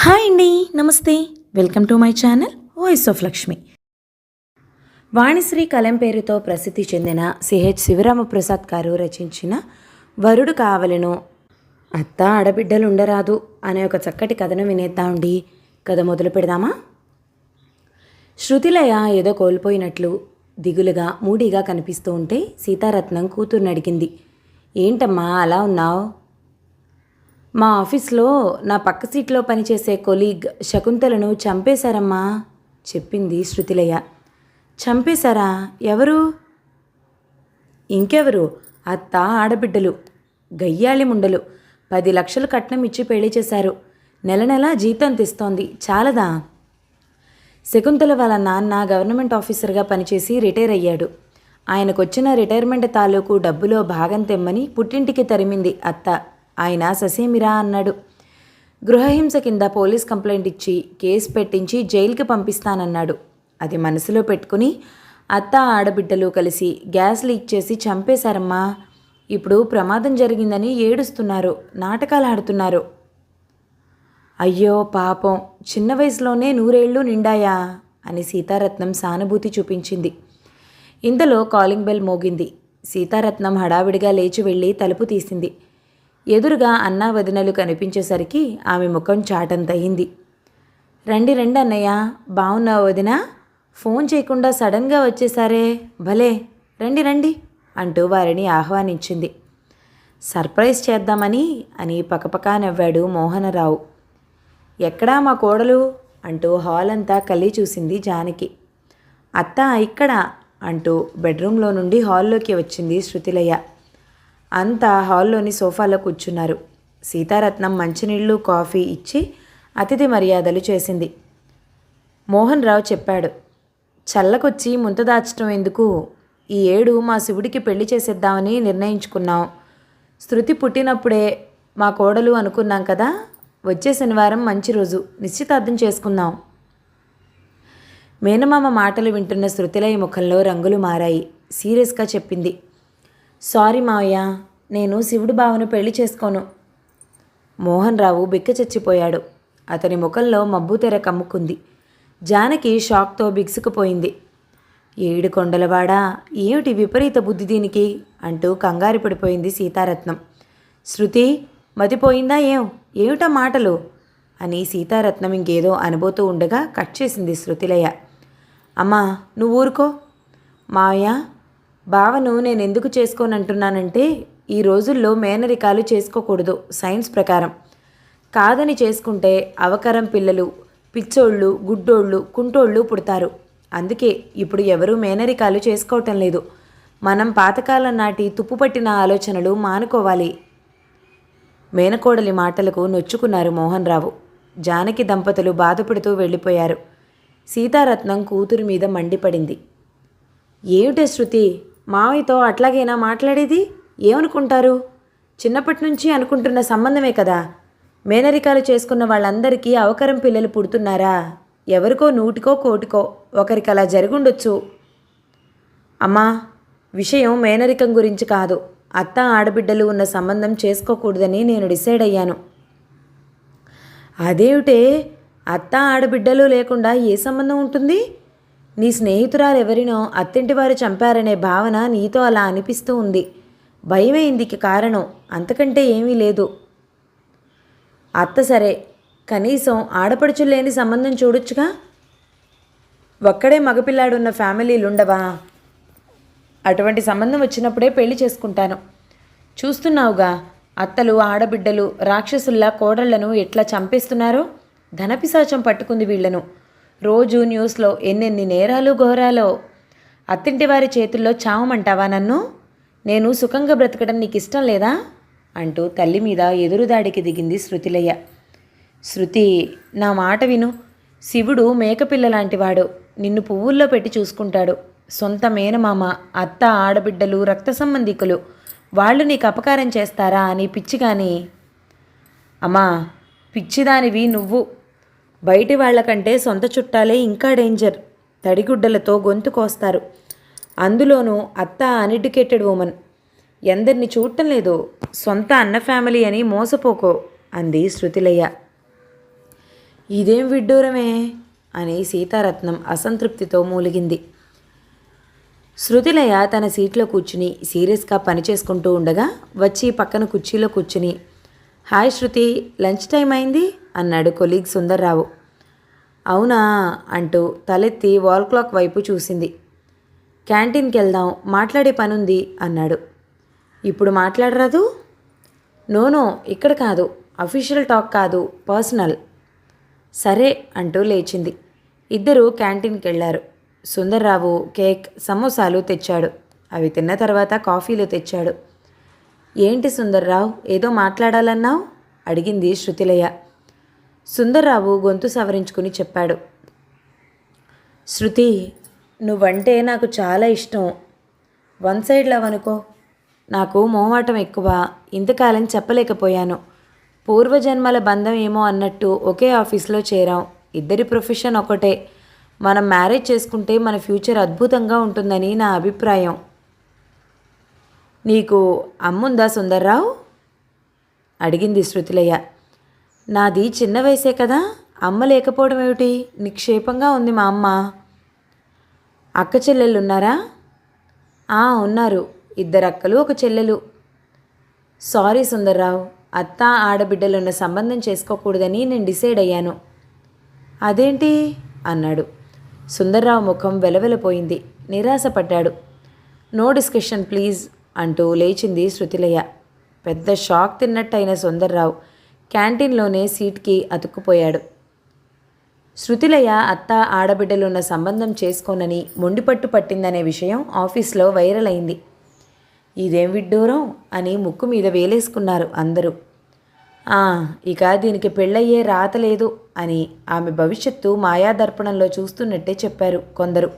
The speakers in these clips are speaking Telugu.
హాయ్ అండి, నమస్తే. Welcome to my channel voice of Lakshmi. Vanisri కలం పేరుతో ప్రసిద్ధి చెందిన సిహెచ్ శివరామప్రసాద్ గారు రచించిన వరుడు కావలెను, అత్త ఆడబిడ్డలు ఉండరాదు అనే ఒక చక్కటి కథను వినేద్దామండి. కథ మొదలు పెడదామా? శృతిలయ ఏదో కోల్పోయినట్లు దిగులుగా మూడీగా కనిపిస్తూ ఉంటే సీతారత్నం కూతుర్ని అడిగింది. ఏంటమ్మా అలా ఉన్నావు? మా ఆఫీస్లో నా పక్క సీట్లో పనిచేసే కొలీగ్ శకుంతలను చంపేశారమ్మా చెప్పింది శృతిలయ. చంపేశారా? ఎవరు? ఇంకెవరు, అత్త ఆడబిడ్డలు, గయ్యాళి ముండలు. 10 లక్షలు కట్నం ఇచ్చి పెళ్లి చేశారు. నెల నెలా జీతం తెస్తోంది, చాలదా? శకుంతల వాళ్ళ నాన్న గవర్నమెంట్ ఆఫీసర్గా పనిచేసి రిటైర్ అయ్యాడు. ఆయనకొచ్చిన రిటైర్మెంట్ తాలూకు డబ్బులో భాగం తెమ్మని పుట్టింటికి తరిమింది అత్త. ఆయన ససేమిరా అన్నాడు. గృహహింస కింద పోలీస్ కంప్లైంట్ ఇచ్చి కేసు పెట్టించి జైలుకి పంపిస్తానన్నాడు. అది మనసులో పెట్టుకుని అత్త ఆడబిడ్డలు కలిసి గ్యాస్ లీక్ చేసి చంపేశారమ్మా. ఇప్పుడు ప్రమాదం జరిగిందని ఏడుస్తున్నారు, నాటకాలు ఆడుతున్నారు. అయ్యో పాపం, చిన్న వయసులోనే 100 ఏళ్ళు నిండాయా అని సీతారత్నం సానుభూతి చూపించింది. ఇంతలో కాలింగ్ బెల్ మోగింది. సీతారత్నం హడావిడిగా లేచి వెళ్ళి తలుపు తీసింది. ఎదురుగా అన్నా వదినలు కనిపించేసరికి ఆమె ముఖం చాటంతయింది. రండి రండి అన్నయ్య, బావున్నావు వదినా? ఫోన్ చేయకుండా సడన్గా వచ్చేసారే, భలే, రండి రండి అంటూ వారిని ఆహ్వానించింది. సర్ప్రైజ్ చేద్దామని అని పకపకా నవ్వాడు మోహనరావు. ఎక్కడా మా కోడలు అంటూ హాల్ అంతా కళ్ళి చూసింది జానకి. అత్త ఇక్కడ అంటూ బెడ్రూమ్లో నుండి హాల్లోకి వచ్చింది శృతిలయ. అంతా హాల్లోని సోఫాలో కూర్చున్నారు. సీతారత్నం మంచినీళ్ళు కాఫీ ఇచ్చి అతిథి మర్యాదలు చేసింది. మోహన్ రావు చెప్పాడు, చల్లకొచ్చి ముంత దాచటం ఎందుకు? ఈ ఏడు మా శివుడికి పెళ్లి చేసేద్దామని నిర్ణయించుకున్నాం. శృతి పుట్టినప్పుడే మా కోడలు అనుకున్నాం కదా. వచ్చే శనివారం మంచి రోజు, నిశ్చితార్థం చేసుకుందాం. మేనమామ మాటలు వింటున్న శృతిలయ ముఖంలో రంగులు మారాయి. సీరియస్గా చెప్పింది, సారీ మావయ్య, నేను శివుడు బావను పెళ్లి చేసుకోను. మోహన్ రావు బిక్క చచ్చిపోయాడు. అతని ముఖంలో మబ్బు తెర కమ్ముకుంది. జానకి షాక్తో బిగుసుకుపోయింది. ఏడు కొండలవాడా, ఏమిటి విపరీత బుద్ధి దీనికి అంటూ కంగారు పడిపోయింది సీతారత్నం. శృతి మతిపోయిందా ఏమిటా మాటలు అని సీతారత్నం ఇంకేదో అనబోతూ ఉండగా కట్ చేసింది శృతిలయ. అమ్మా నువ్వు ఊరుకో. మావయ్య, బావను నేను ఎందుకు చేసుకోనంటున్నానంటే ఈ రోజుల్లో మేనరికాలు చేసుకోకూడదు సైన్స్ ప్రకారం. కాదని చేసుకుంటే అవకరం పిల్లలు, పిచ్చోళ్ళు, గుడ్డోళ్ళు, కుంటోళ్ళు పుడతారు. అందుకే ఇప్పుడు ఎవరూ మేనరికాలు చేసుకోవటం లేదు. మనం పాతకాలం నాటి తుప్పుపట్టిన ఆలోచనలు మానుకోవాలి. మేనకోడలి మాటలకు నొచ్చుకున్నారు మోహన్ రావు. జానకి దంపతులు బాధపడుతూ వెళ్ళిపోయారు. సీతారత్నం కూతురు మీద మండిపడింది. ఏమిటే శృతి, మావయ్యతో అట్లాగైనా మాట్లాడేది? ఏమనుకుంటారు? చిన్నప్పటి నుంచి అనుకుంటున్న సంబంధమే కదా. మేనరికాలు చేసుకున్న వాళ్ళందరికీ అవకరం పిల్లలు పుడుతున్నారా? ఎవరికో నూటికో కోటికో ఒకరికి అలా జరుగుండొచ్చు. అమ్మా, విషయం మేనరికం గురించి కాదు. అత్త ఆడబిడ్డలు ఉన్న సంబంధం చేసుకోకూడదని నేను డిసైడ్ అయ్యాను. అదేమిటే, అత్త ఆడబిడ్డలు లేకుండా ఏ సంబంధం ఉంటుంది? నీ స్నేహితురాలు ఎవరినో అత్తింటి వారు చంపారనే భావన నీతో అలా అనిపిస్తూ ఉంది. భయమే ఇందుకు కారణం, అంతకంటే ఏమీ లేదు. అత్త సరే, కనీసం ఆడపడుచులు లేని సంబంధం చూడొచ్చుగా. ఒక్కడే మగపిల్లాడున్న ఫ్యామిలీలుండవా? అటువంటి సంబంధం వచ్చినప్పుడే పెళ్లి చేసుకుంటాను. చూస్తున్నావుగా, అత్తలు ఆడబిడ్డలు రాక్షసుల్లా కోడళ్లను ఎట్లా చంపేస్తున్నారో. ధనపిశాచం పట్టుకుంది వీళ్లను. రోజు న్యూస్లో ఎన్నెన్ని నేరాలు ఘోరాలో. అత్తింటి వారి చేతుల్లో చావమంటావా నన్ను? నేను సుఖంగా బ్రతకడం నీకు ఇష్టం లేదా అంటూ తల్లి మీద ఎదురుదాడికి దిగింది శృతిలయ. శృతి, నా మాట విను. శివుడు మేకపిల్ల లాంటివాడు. నిన్ను పువ్వుల్లో పెట్టి చూసుకుంటాడు. సొంత మేనమామ, అత్త ఆడబిడ్డలు రక్త సంబంధికులు, వాళ్ళు నీకు అపకారం చేస్తారా అని పిచ్చి కానీ. అమ్మా, పిచ్చిదానివి నువ్వు. బయటి వాళ్లకంటే సొంత చుట్టాలే ఇంకా డేంజర్. తడిగుడ్డలతో గొంతు కోస్తారు. అందులోనూ అత్త అన్ఎడ్యుకేటెడ్ ఉమెన్. ఎందరిని చూడటం లేదు. సొంత అన్న ఫ్యామిలీ అని మోసపోకో అంది శృతిలయ. ఇదేం విడ్డూరమే అని సీతారత్నం అసంతృప్తితో మూలిగింది. శృతిలయ తన సీట్లో కూర్చుని సీరియస్గా పనిచేసుకుంటూ ఉండగా వచ్చి పక్కన కుర్చీలో కూర్చుని, హాయ్ శృతి, లంచ్ టైం అయింది అన్నాడు కొలీగ్ సుందర్రావు. అవునా అంటూ తలెత్తి వాల్ క్లాక్ వైపు చూసింది. క్యాంటీన్కి వెళ్దాం, మాట్లాడే పనుంది అన్నాడు. ఇప్పుడు మాట్లాడరాదు? నోనో, ఇక్కడ కాదు, అఫీషియల్ టాక్ కాదు, పర్సనల్. సరే అంటూ లేచింది. ఇద్దరూ క్యాంటీన్కి వెళ్ళారు. సుందర్రావు కేక్, సమోసాలు తెచ్చాడు. అవి తిన్న తర్వాత కాఫీలు తెచ్చాడు. ఏంటి సుందర్రావు, ఏదో మాట్లాడాలన్నావు అడిగింది శృతిలయ. సుందర్రావు గొంతు సవరించుకుని చెప్పాడు. శృతి, నువ్వంటే నాకు చాలా ఇష్టం. వన్ సైడ్ లవ్ అనుకో. నాకు మోమాటం ఎక్కువ, ఇంతకాలం చెప్పలేకపోయాను. పూర్వజన్మల బంధం ఏమో అన్నట్టు ఒకే ఆఫీస్లో చేరాం. ఇద్దరి ప్రొఫెషన్ ఒకటే. మనం మ్యారేజ్ చేసుకుంటే మన ఫ్యూచర్ అద్భుతంగా ఉంటుందని నా అభిప్రాయం. నీకు అమ్ముందా సుందర్రావు అడిగింది శృతిలయ. నాది చిన్న వయసే కదా, అమ్మ లేకపోవడం ఏమిటి, నిక్షేపంగా ఉంది మా అమ్మ. అక్క చెల్లెళ్ళు ఉన్నారా? ఉన్నారు, 2 అక్కలు 1 చెల్లెలు. సారీ సుందర్రావు, అత్త ఆడబిడ్డలున్న సంబంధం చేసుకోకూడదని నేను డిసైడ్ అయ్యాను. అదేంటి అన్నాడు. సుందర్రావు ముఖం వెలవెలపోయింది. నిరాశపడ్డాడు. నో డిస్కషన్ ప్లీజ్ అంటూ లేచింది శృతిలయ. పెద్ద షాక్ తిన్నట్టయిన సుందర్రావు క్యాంటీన్లోనే సీట్కి అతుక్కుపోయాడు. శృతిలయ అత్త ఆడబిడ్డలున్న సంబంధం చేసుకోనని మొండిపట్టు పట్టిందనే విషయం ఆఫీస్లో వైరల్ అయింది. ఇదేం విడ్డూరం అని ముక్కు మీద వేలేసుకున్నారు అందరూ. ఇక దీనికి పెళ్ళయ్యే రాత లేదు అని ఆమె భవిష్యత్తు మాయాదర్పణంలో చూస్తున్నట్టే చెప్పారు కొందరు.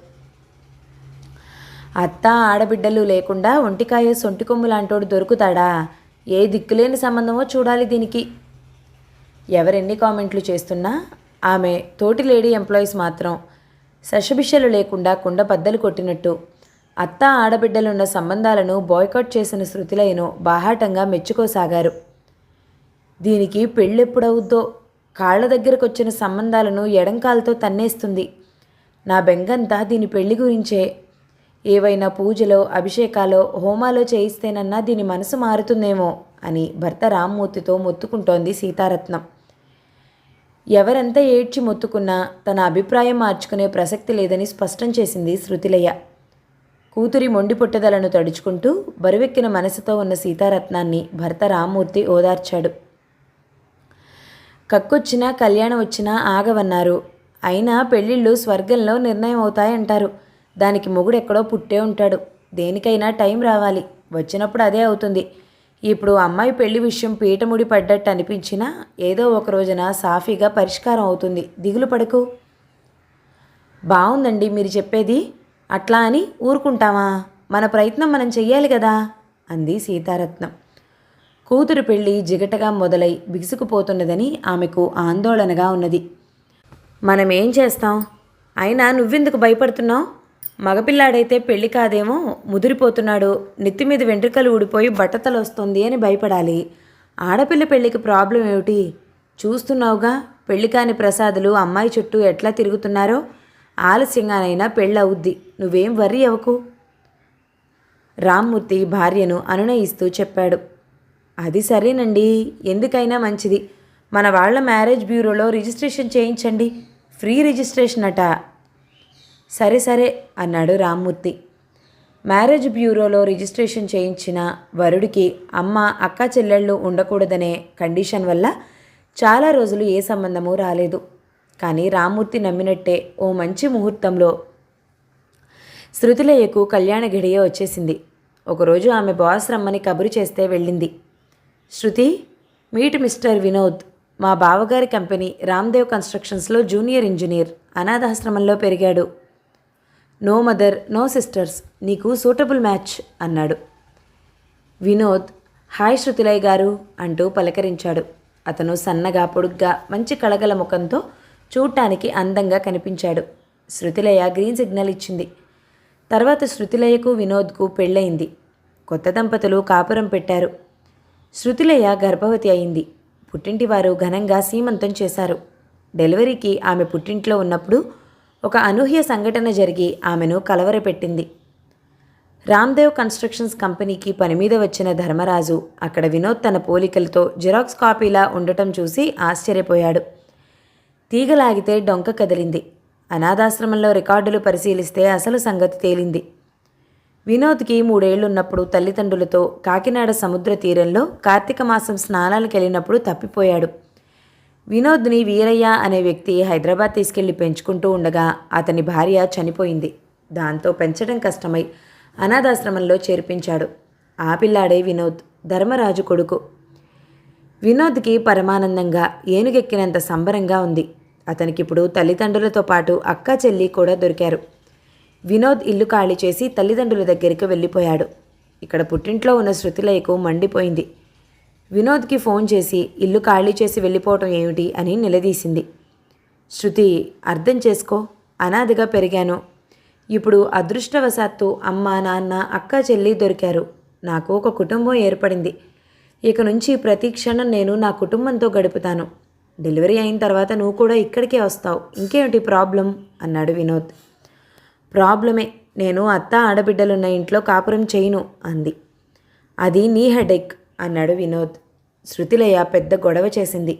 అత్త ఆడబిడ్డలు లేకుండా ఒంటికాయ సొంటికొమ్ము లాంటోడు దొరుకుతాడా? ఏ దిక్కులేని సంబంధమో చూడాలి దీనికి. ఎవరెన్ని కామెంట్లు చేస్తున్నా ఆమె తోటి లేడీ ఎంప్లాయీస్ మాత్రం శషబిషలు లేకుండా కుండ బద్దలు కొట్టినట్టు అత్త ఆడబిడ్డలున్న సంబంధాలను బాయ్కాట్ చేసిన శృతిలయను బాహాటంగా మెచ్చుకోసాగారు. దీనికి పెళ్ళెప్పుడవుద్దో, కాళ్ల దగ్గరకొచ్చిన సంబంధాలను ఎడంకాలతో తన్నేస్తుంది. నా బెంగంతా దీని పెళ్లి గురించే. ఏవైనా పూజలో, అభిషేకాలో, హోమాలో చేయిస్తేనన్నా దీని మనసు మారుతుందేమో అని భర్త రామ్మూర్తితో మొత్తుకుంటోంది సీతారత్నం. ఎవరెంత ఏడ్చి మొత్తుకున్నా తన అభిప్రాయం మార్చుకునే ప్రసక్తి లేదని స్పష్టం చేసింది శృతిలయ. కూతురి మొండి పుట్టుదలను తడుచుకుంటూ బరువెక్కిన మనసుతో ఉన్న సీతారత్నాన్ని భర్త రామ్మూర్తి ఓదార్చాడు. కక్కొచ్చినా కళ్యాణం వచ్చినా ఆగవన్నారు. అయినా పెళ్ళిళ్ళు స్వర్గంలో నిర్ణయం అవుతాయంటారు. దానికి మొగుడెక్కడో పుట్టే ఉంటాడు. దేనికైనా టైం రావాలి, వచ్చినప్పుడు అదే అవుతుంది. ఇప్పుడు అమ్మాయి పెళ్లి విషయం పీటముడి పడ్డట్టు అనిపించినా ఏదో ఒక రోజున సాఫీగా పరిష్కారం అవుతుంది. దిగులు పడకు. బాగుందండి మీరు చెప్పేది. అట్లా అని ఊరుకుంటామా? మన ప్రయత్నం మనం చెయ్యాలి కదా అంది సీతారత్నం. కూతురు పెళ్లి జిగటగా మొదలై బిగుసుకుపోతున్నదని ఆమెకు ఆందోళనగా ఉన్నది. మనమేం చేస్తాం? అయినా నువ్వెందుకు భయపడుతున్నావు? మగపిల్లాడైతే పెళ్లి కాదేమో, ముదిరిపోతున్నాడు, నెత్తిమీద వెంట్రుకలు ఊడిపోయి బట్టతలు వస్తుంది అని భయపడాలి. ఆడపిల్ల పెళ్లికి ప్రాబ్లం ఏమిటి? చూస్తున్నావుగా పెళ్లి కాని ప్రసాదులు అమ్మాయి చుట్టూ ఎట్లా తిరుగుతున్నారో. ఆలస్యంగానైనా పెళ్ళవుద్ది, నువ్వేం వర్రీ అవ్వకు రామ్మూర్తి భార్యను అనునయిస్తూ చెప్పాడు. అది సరేనండి, ఎందుకైనా మంచిది. మన వాళ్ళ మ్యారేజ్ బ్యూరోలో రిజిస్ట్రేషన్ చేయించండి, ఫ్రీ రిజిస్ట్రేషన్ అట. సరే సరే అన్నాడు రామ్మూర్తి. మ్యారేజ్ బ్యూరోలో రిజిస్ట్రేషన్ చేయించిన వరుడికి అమ్మ అక్క చెల్లెళ్ళు ఉండకూడదనే కండిషన్ వల్ల చాలా రోజులు ఏ సంబంధము రాలేదు. కానీ రామ్మూర్తి నమ్మినట్టే ఓ మంచి ముహూర్తంలో శృతిలయకు కళ్యాణ ఘడియ వచ్చేసింది. ఒకరోజు ఆమె బాస్ రమ్మని కబురు చేస్తే వెళ్ళింది. శృతి, మీట్ మిస్టర్ వినోద్. మా బావగారి కంపెనీ రామ్దేవ్ కన్స్ట్రక్షన్స్లో జూనియర్ ఇంజనీర్, అనాథాశ్రమంలో పెరిగాడు. నో మదర్, నో సిస్టర్స్, నీకు సూటబుల్ మ్యాచ్ అన్నాడు. వినోద్ హాయ్ శృతిలయ గారు అంటూ పలకరించాడు. అతను సన్నగా పొడుగ్గా మంచి కళగల ముఖంతో చూడటానికి అందంగా కనిపించాడు. శృతిలయ గ్రీన్ సిగ్నల్ ఇచ్చింది. తర్వాత శృతిలయకు వినోద్కు పెళ్ళయింది. కొత్త దంపతులు కాపురం పెట్టారు. శృతిలయ గర్భవతి అయింది. పుట్టింటివారు ఘనంగా సీమంతం చేశారు. డెలివరీకి ఆమె పుట్టింట్లో ఉన్నప్పుడు ఒక అనూహ్య సంఘటన జరిగి ఆమెను కలవరపెట్టింది. రామ్దేవ్ కన్స్ట్రక్షన్స్ కంపెనీకి పని మీద వచ్చిన ధర్మరాజు అక్కడ వినోద్ తన పోలికలతో జిరాక్స్ కాపీలా ఉండటం చూసి ఆశ్చర్యపోయాడు. తీగలాగితే డొంక కదిలింది. అనాథాశ్రమంలో రికార్డులు పరిశీలిస్తే అసలు సంగతి తేలింది. వినోద్కి 3 ఏళ్లున్నప్పుడు తల్లిదండ్రులతో కాకినాడ సముద్ర తీరంలో కార్తీక మాసం స్నానాలకు వెళ్ళినప్పుడు తప్పిపోయాడు. వినోద్ని వీరయ్య అనే వ్యక్తి హైదరాబాద్ తీసుకెళ్లి పెంచుకుంటూ ఉండగా అతని భార్య చనిపోయింది. దాంతో పెంచడం కష్టమై అనాథాశ్రమంలో చేర్పించాడు. ఆ పిల్లాడే వినోద్, ధర్మరాజు కొడుకు. వినోద్కి పరమానందంగా ఏనుగెక్కినంత సంబరంగా ఉంది. అతనికిప్పుడు తల్లిదండ్రులతో పాటు అక్క చెల్లి కూడా దొరికారు. వినోద్ ఇల్లు ఖాళీ చేసి తల్లిదండ్రుల దగ్గరికి వెళ్ళిపోయాడు. ఇక్కడ పుట్టింట్లో ఉన్న శృతిలయకు మండిపోయింది. వినోద్కి ఫోన్ చేసి ఇల్లు ఖాళీ చేసి వెళ్ళిపోవటం ఏమిటి అని నిలదీసింది. శృతి, అర్థం చేసుకో, అనాథగా పెరిగాను. ఇప్పుడు అదృష్టవశాత్తు అమ్మ, నాన్న, అక్క, చెల్లి దొరికారు. నాకు ఒక కుటుంబం ఏర్పడింది. ఇక నుంచి ప్రతి క్షణం నేను నా కుటుంబంతో గడుపుతాను. డెలివరీ అయిన తర్వాత నువ్వు కూడా ఇక్కడికే వస్తావు. ఇంకేమిటి ప్రాబ్లం అన్నాడు వినోద్. ప్రాబ్లమే, నేను అత్త ఆడబిడ్డలున్న ఇంట్లో కాపురం చేయను అంది. అది నీ హెడేక్ అన్నాడు వినోద్. శృతిలయ పెద్ద గొడవ చేసింది.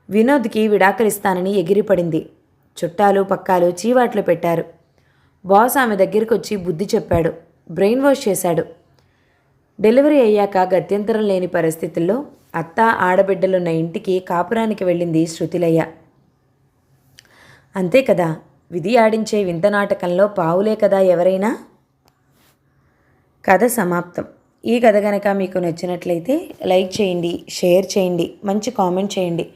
వినోద్కి విడాకులిస్తానని ఎగిరిపడింది. చుట్టాలు పక్కాలు చీవాట్లు పెట్టారు. బాస్ ఆమె దగ్గరికి వచ్చి బుద్ధి చెప్పాడు, బ్రెయిన్ వాష్ చేశాడు. డెలివరీ అయ్యాక గత్యంతరం లేని పరిస్థితుల్లో అత్త ఆడబిడ్డలున్న ఇంటికి కాపురానికి వెళ్ళింది శృతిలయ్య. అంతే కదా, విధి ఆడించే వింత నాటకంలో పావులే కదా ఎవరైనా. కథ సమాప్తం. ఈ కథ కనుక మీకు నచ్చినట్లయితే లైక్ చేయండి, షేర్ చేయండి, మంచి కామెంట్ చేయండి.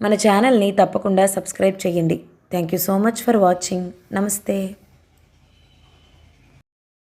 మన ఛానల్ని తప్పకుండా సబ్స్క్రైబ్ చేయండి. Thank you so much for watching. నమస్తే.